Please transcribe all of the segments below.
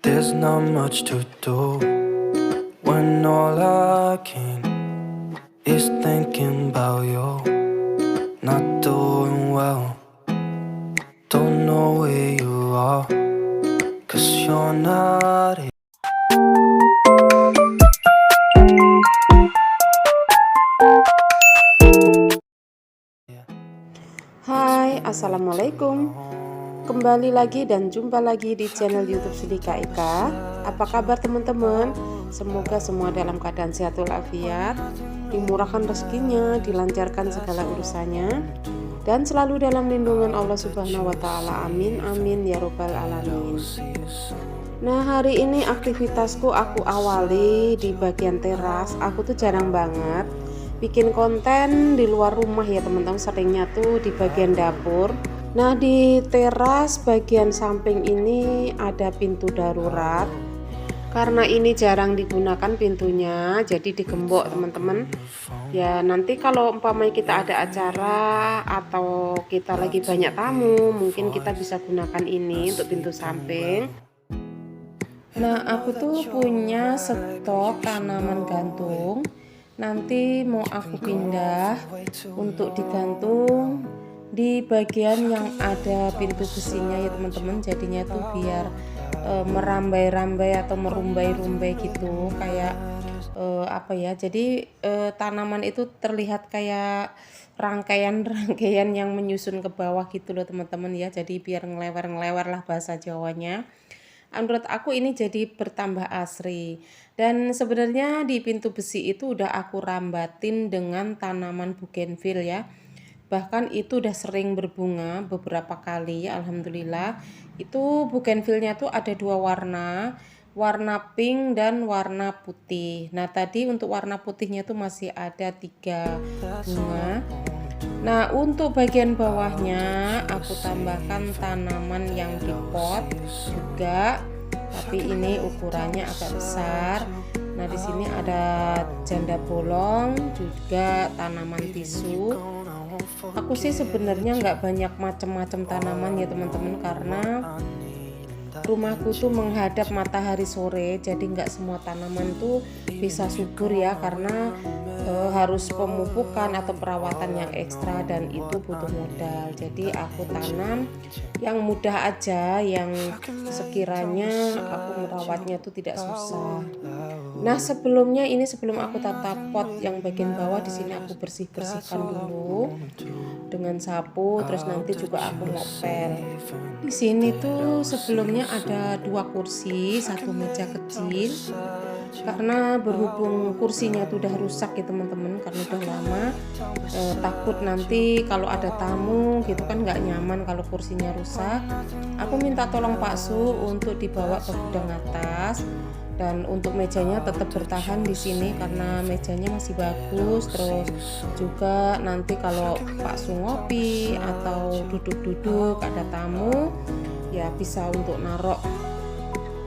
There's not much to do when all I can is thinking about you. Not doing well, don't know where you are, 'cause you're not here. Hai, Assalamualaikum. Kembali lagi dan jumpa lagi di channel YouTube Sulika Ika. Apa kabar teman-teman? Semoga semua dalam keadaan sehat walafiat, dimurahkan rezekinya, dilancarkan segala urusannya, dan selalu dalam lindungan Allah Subhanahu wa Ta'ala. Amin, amin ya Robbal 'Alamin. Nah, hari ini aktivitasku aku awali di bagian teras. Aku tuh jarang banget bikin konten di luar rumah ya teman-teman, seringnya tuh di bagian dapur. Nah, di teras bagian samping ini ada pintu darurat. Karena ini jarang digunakan pintunya, jadi digembok teman-teman. Ya, nanti kalau umpamanya kita ada acara atau kita lagi banyak tamu, mungkin kita bisa gunakan ini untuk pintu samping. Nah, aku tuh punya stok tanaman gantung. Nanti mau aku pindah untuk digantung di bagian yang ada pintu besinya ya teman-teman. Jadinya tuh biar merambai-rambai atau merumbai-rumbai gitu, kayak apa ya, jadi tanaman itu terlihat kayak rangkaian-rangkaian yang menyusun ke bawah gitu loh teman-teman ya. Jadi biar ngelewer-ngelewer lah bahasa Jawanya. Menurut aku ini jadi bertambah asri. Dan sebenarnya di pintu besi itu udah aku rambatin dengan tanaman bougainville ya. Bahkan itu udah sering berbunga beberapa kali, alhamdulillah. Itu bougainville-nya tuh ada dua warna, warna pink dan warna putih. Nah, tadi untuk warna putihnya tuh masih ada 3 bunga. Nah, untuk bagian bawahnya aku tambahkan tanaman yang di pot juga, tapi ini ukurannya agak besar. Nah, di sini ada janda bolong, juga tanaman tisu. Aku sih sebenarnya nggak banyak macam-macam tanaman ya teman-teman, karena rumahku tuh menghadap matahari sore, jadi nggak semua tanaman tuh bisa subur ya, karena harus pemupukan atau perawatan yang ekstra dan itu butuh modal. Jadi aku tanam yang mudah aja, yang sekiranya aku merawatnya tuh tidak susah. Nah, sebelumnya ini sebelum aku tata pot yang bagian bawah, di sini aku bersih-bersihkan dulu dengan sapu, terus nanti juga aku ngepel. Di sini tuh sebelumnya ada 2 kursi, 1 meja kecil. Karena berhubung kursinya tuh udah rusak ya teman-teman, karena udah lama, takut nanti kalau ada tamu gitu kan nggak nyaman kalau kursinya rusak. Aku minta tolong Pak Su untuk dibawa ke gudang atas. Dan untuk mejanya tetap bertahan di sini karena mejanya masih bagus. Terus juga nanti kalau Pak Su ngopi atau duduk-duduk ada tamu, ya bisa untuk narok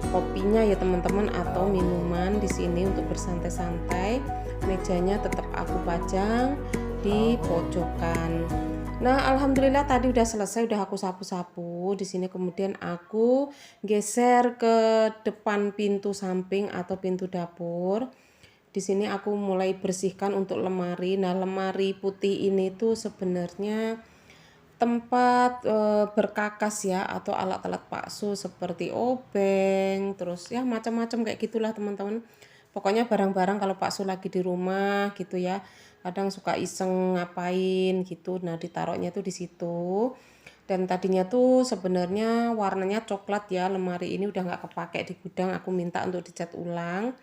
kopinya ya teman-teman atau minuman di sini untuk bersantai-santai. Mejanya tetap aku pajang di pojokan. Nah, alhamdulillah tadi udah selesai, udah aku sapu-sapu di sini. Kemudian aku geser ke depan pintu samping atau pintu dapur. Di sini aku mulai bersihkan untuk lemari. Nah, lemari putih ini tuh sebenarnya tempat berkakas ya, atau alat-alat paksu seperti obeng, terus ya macam-macam kayak gitulah teman-teman. Pokoknya barang-barang kalau Pak Su lagi di rumah gitu ya, kadang suka iseng ngapain gitu. Nah, ditaruhnya tuh di situ. Dan tadinya tuh sebenarnya warnanya coklat ya, lemari ini udah nggak kepake di gudang. Aku minta untuk dicat ulang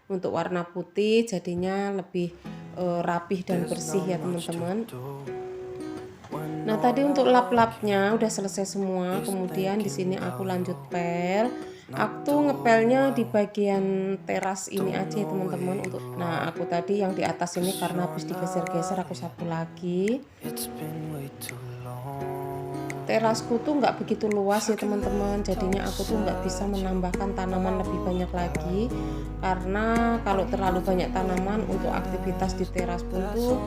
untuk warna putih, jadinya lebih rapih dan bersih ya teman-teman. Nah, tadi untuk lap-lapnya udah selesai semua. Kemudian di sini aku lanjut pel. Aku ngepelnya di bagian teras ini aja ya teman-teman. Nah, aku tadi yang di atas ini karena habis digeser-geser aku sapu lagi. Terasku tuh nggak begitu luas ya teman-teman, jadinya aku tuh nggak bisa menambahkan tanaman lebih banyak lagi, karena kalau terlalu banyak tanaman untuk aktivitas di teras pun tuh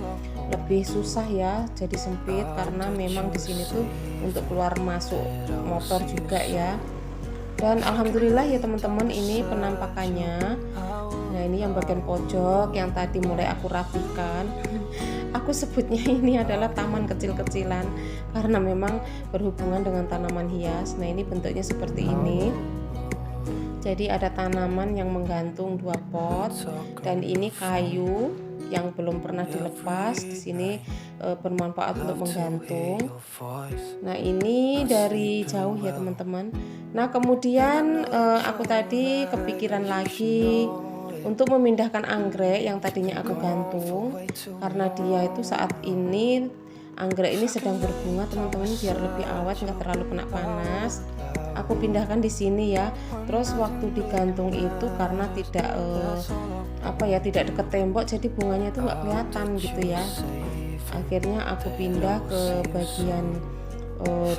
lebih susah ya, jadi sempit karena memang di sini tuh untuk keluar masuk motor juga ya. Dan alhamdulillah ya teman-teman, ini penampakannya. Nah, ini yang bagian pojok yang tadi mulai aku rapikan. Aku sebutnya ini adalah taman kecil-kecilan karena memang berhubungan dengan tanaman hias. Nah, ini bentuknya seperti ini. Jadi ada tanaman yang menggantung 2 pot, dan ini kayu yang belum pernah dilepas. Di sini bermanfaat untuk menggantung. Nah, ini dari jauh ya teman-teman. Nah, kemudian aku tadi kepikiran lagi untuk memindahkan anggrek yang tadinya aku gantung, karena dia itu saat ini anggrek ini sedang berbunga teman-teman, biar lebih awet nggak terlalu kena panas. Aku pindahkan di sini ya. Terus waktu digantung itu karena tidak tidak dekat tembok, jadi bunganya itu nggak kelihatan gitu ya. Akhirnya aku pindah ke bagian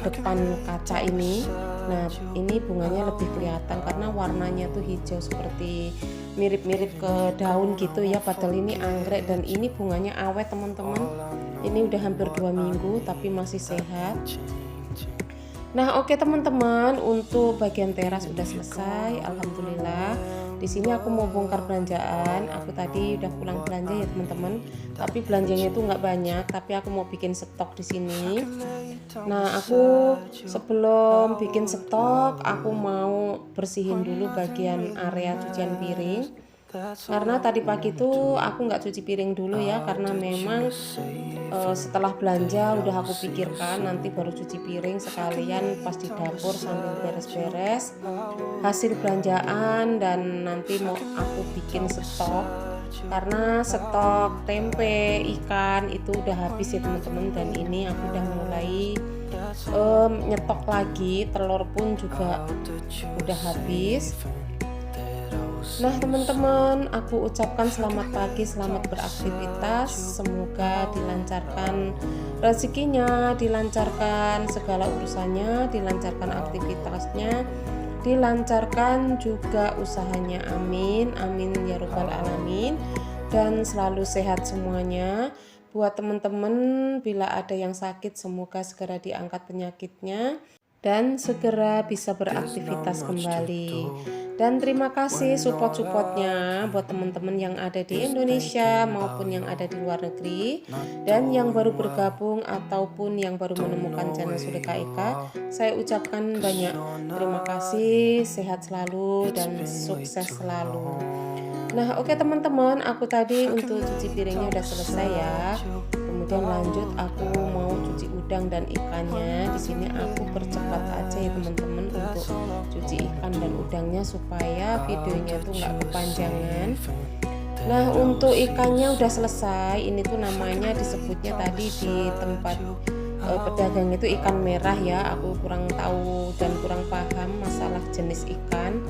depan kaca ini. Nah, ini bunganya lebih kelihatan karena warnanya tuh hijau seperti mirip-mirip ke daun gitu ya, padahal ini anggrek dan ini bunganya awet teman-teman. Ini udah hampir 2 minggu tapi masih sehat. Nah, oke teman-teman, untuk bagian teras udah selesai, alhamdulillah. Di sini aku mau bongkar belanjaan. Aku tadi udah pulang belanja ya teman-teman, tapi belanjanya itu nggak banyak, tapi aku mau bikin stok di sini. Nah, aku sebelum bikin stok, aku mau bersihin dulu bagian area cucian piring. Karena tadi pagi tuh aku nggak cuci piring dulu ya, karena memang setelah belanja udah aku pikirkan nanti baru cuci piring sekalian pas di dapur sambil beres-beres hasil belanjaan, dan nanti mau aku bikin stok karena stok tempe, ikan itu udah habis ya teman-teman, dan ini aku udah mulai nyetok lagi, telur pun juga udah habis. Nah teman-teman, aku ucapkan selamat pagi, selamat beraktivitas, semoga dilancarkan rezekinya, dilancarkan segala urusannya, dilancarkan aktivitasnya, dilancarkan juga usahanya, amin, amin ya robbal alamin, dan selalu sehat semuanya. Buat teman-teman, bila ada yang sakit semoga segera diangkat penyakitnya dan segera bisa beraktivitas kembali. Dan terima kasih support-supportnya buat teman-teman yang ada di Indonesia maupun yang ada di luar negeri, dan yang baru bergabung ataupun yang baru menemukan channel Sulika Eka. Saya ucapkan banyak terima kasih, sehat selalu dan sukses selalu. Nah, oke teman-teman, aku tadi untuk cuci piringnya udah selesai ya. Kemudian lanjut aku mau cuci udang dan ikannya. Di sini aku percepat aja ya teman-teman untuk cuci ikan dan udangnya supaya videonya tuh nggak kepanjangan. Nah, untuk ikannya udah selesai. Ini tuh namanya disebutnya tadi di tempat pedagang itu ikan merah ya. Aku kurang tahu dan kurang paham masalah jenis ikan.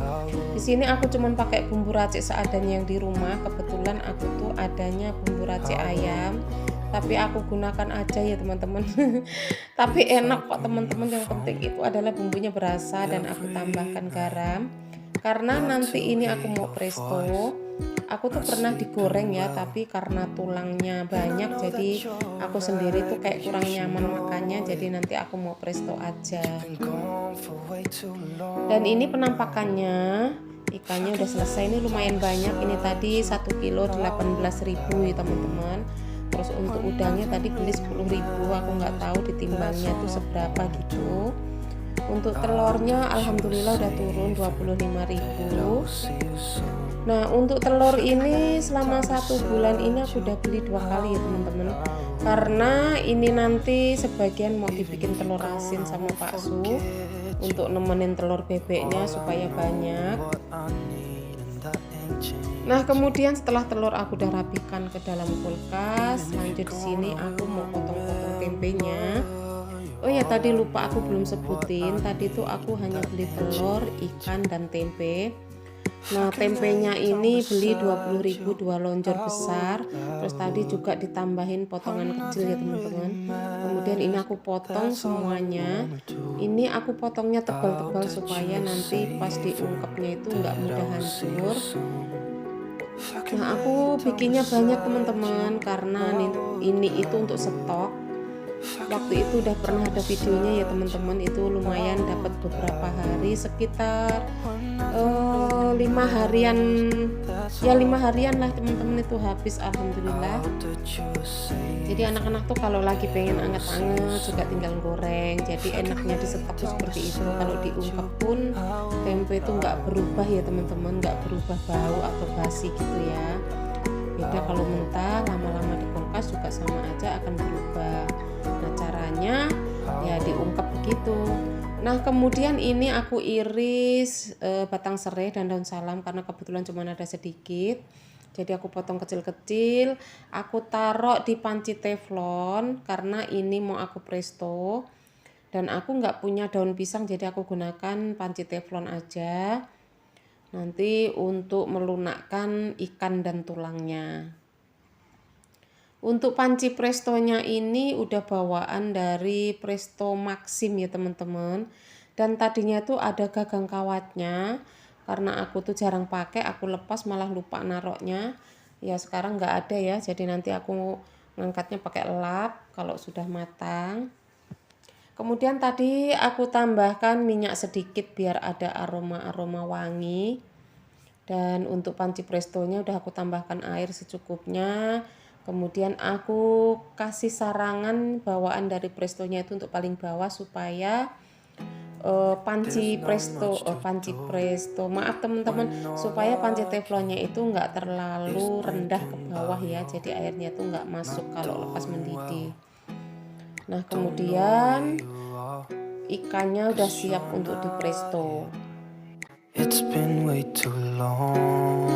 Di sini aku cuman pakai bumbu racik seadanya yang di rumah. Kebetulan aku tuh adanya bumbu racik ayam, tapi aku gunakan aja ya teman-teman. Tapi enak kok teman-teman, yang penting itu adalah bumbunya berasa, dan aku tambahkan garam karena nanti ini aku mau presto. Aku tuh pernah digoreng ya, tapi karena tulangnya banyak jadi aku sendiri tuh kayak kurang nyaman makannya, jadi nanti aku mau presto aja. Dan ini penampakannya, ikannya udah selesai. Ini lumayan banyak, ini tadi 1 kilo 18.000 ya teman-teman. Terus untuk udangnya tadi beli 10.000, aku nggak tahu ditimbangnya tuh seberapa gitu. Untuk telurnya alhamdulillah udah turun 25.000. Nah, untuk telur ini selama 1 bulan ini aku udah beli 2 kali ya teman-teman, karena ini nanti sebagian mau dibikin telur asin sama Pak Su untuk nemenin telur bebeknya supaya banyak. Nah, kemudian setelah telur aku udah rapikan ke dalam kulkas, lanjut di sini aku mau potong-potong tempenya. Oh ya, tadi lupa aku belum sebutin, tadi tuh aku hanya beli telur, ikan dan tempe. Nah, tempenya ini beli 20.000 2 lonjor besar. Terus tadi juga ditambahin potongan kecil ya teman-teman. Kemudian ini aku potong semuanya. Ini aku potongnya tebal-tebal supaya nanti pas diungkepnya itu nggak mudah hancur. Nah, aku bikinnya banyak teman-teman karena ini itu untuk stok. waktu itu udah pernah ada videonya ya teman-teman, itu lumayan dapat beberapa hari, sekitar 5 harian ya, 5 harian lah teman-teman, itu habis alhamdulillah. Jadi anak-anak tuh kalau lagi pengen anget-anget juga tinggal goreng, jadi enaknya di stok tuh seperti itu. Kalau diungkep pun tempe itu nggak berubah ya teman-teman, nggak berubah bau atau basi gitu ya. Beda kalau mentah, lama-lama di kulkas juga sama aja akan berubah. Nah caranya ya diungkep begitu. Nah kemudian ini aku iris batang serai dan daun salam karena kebetulan cuma ada sedikit. Jadi aku potong kecil-kecil, aku taruh di panci teflon karena ini mau aku presto. Dan aku nggak punya daun pisang, jadi aku gunakan panci teflon aja. Nanti untuk melunakkan ikan dan tulangnya. Untuk panci prestonya ini udah bawaan dari Presto Maxim ya teman-teman. Dan tadinya tuh ada gagang kawatnya. Karena aku tuh jarang pakai, aku lepas malah lupa naroknya. Ya sekarang nggak ada ya, jadi nanti aku ngangkatnya pakai lap kalau sudah matang. Kemudian tadi aku tambahkan minyak sedikit biar ada aroma-aroma wangi. Dan untuk panci prestonya udah aku tambahkan air secukupnya. Kemudian aku kasih sarangan bawaan dari prestonya itu untuk paling bawah supaya panci presto maaf teman-teman, supaya panci teflonnya itu nggak terlalu rendah ke bawah ya, jadi airnya tuh nggak masuk kalau lepas mendidih. Nah kemudian ikannya udah siap untuk di presto. It's been way too long.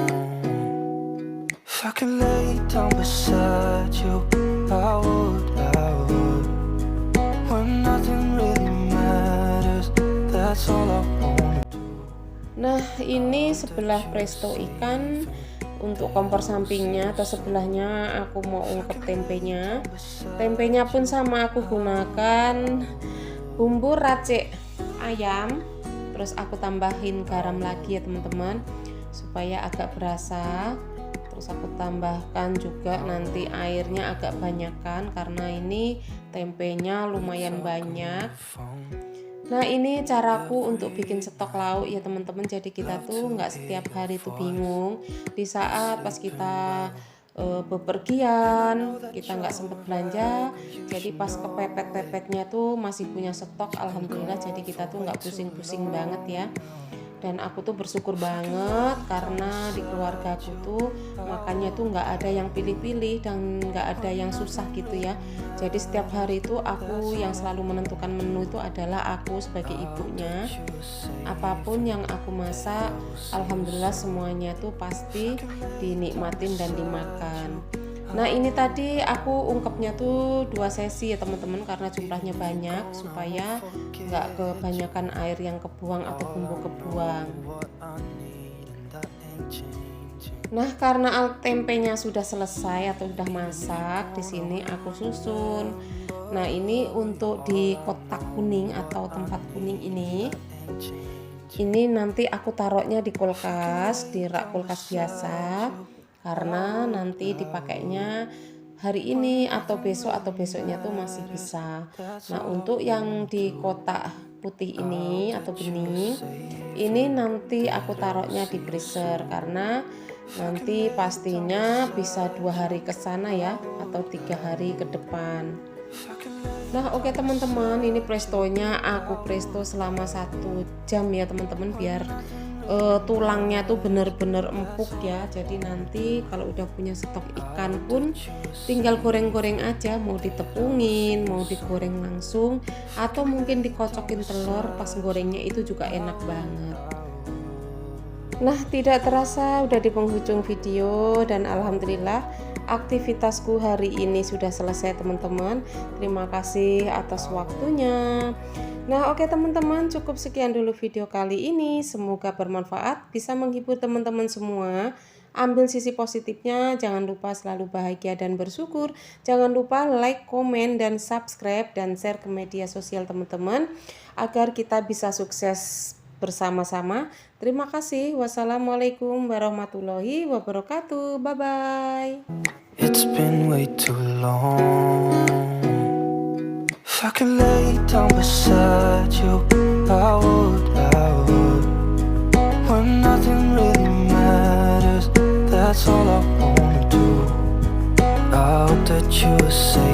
If I could lay down beside you, I would. When nothing really matters, that's all I wanna do. Nah ini sebelah presto ikan. Untuk kompor sampingnya atau sebelahnya aku mau ungkep tempenya. Tempenya pun sama, aku gunakan bumbu racik ayam. Terus aku tambahin garam lagi ya teman-teman, supaya agak berasa. Terus aku tambahkan juga nanti airnya agak banyakan karena ini tempenya lumayan banyak. Nah ini caraku untuk bikin stok lauk ya teman-teman. Jadi kita tuh nggak setiap hari tuh bingung di saat pas kita bepergian, kita nggak sempet belanja, jadi pas kepepet-pepetnya tuh masih punya stok alhamdulillah. Jadi kita tuh nggak pusing-pusing banget ya. Dan aku tuh bersyukur banget karena di keluarga aku tuh makannya tuh nggak ada yang pilih-pilih dan nggak ada yang susah gitu ya. Jadi setiap hari itu aku yang selalu menentukan menu itu adalah aku sebagai ibunya. Apapun yang aku masak, alhamdulillah semuanya tuh pasti dinikmatin dan dimakan. Nah ini tadi aku ungkepnya tuh 2 sesi ya teman-teman, karena jumlahnya banyak supaya nggak kebanyakan air yang kebuang atau bumbu kebuang. Nah karena tempenya sudah selesai atau sudah masak, di sini aku susun. Nah ini untuk di kotak kuning atau tempat kuning ini nanti aku taruhnya di kulkas, di rak kulkas biasa. Karena nanti dipakainya hari ini atau besoknya tuh masih bisa. Nah untuk yang di kotak putih ini atau bening ini nanti aku taruhnya di freezer karena nanti pastinya bisa 2 hari ke sana ya, atau 3 hari ke depan. Nah oke teman-teman, ini prestonya aku presto selama 1 jam ya teman-teman, biar tulangnya tuh bener-bener empuk ya. Jadi nanti kalau udah punya stok ikan pun tinggal goreng-goreng aja, mau ditepungin, mau digoreng langsung, atau mungkin dikocokin telur pas gorengnya itu juga enak banget. Nah tidak terasa udah di penghujung video dan alhamdulillah aktivitasku hari ini sudah selesai teman-teman. Terima kasih atas waktunya. Nah oke teman-teman, cukup sekian dulu video kali ini. Semoga bermanfaat, bisa menghibur teman-teman semua. Ambil sisi positifnya, jangan lupa selalu bahagia dan bersyukur. Jangan lupa like, komen, dan subscribe dan share ke media sosial teman-teman agar kita bisa sukses bersama-sama. Terima kasih. Wassalamualaikum warahmatullahi wabarakatuh. Bye bye. It's been way too long. If I could lay down beside you, I would. When nothing really matters, that's all I wanna do. I hope that you are safe.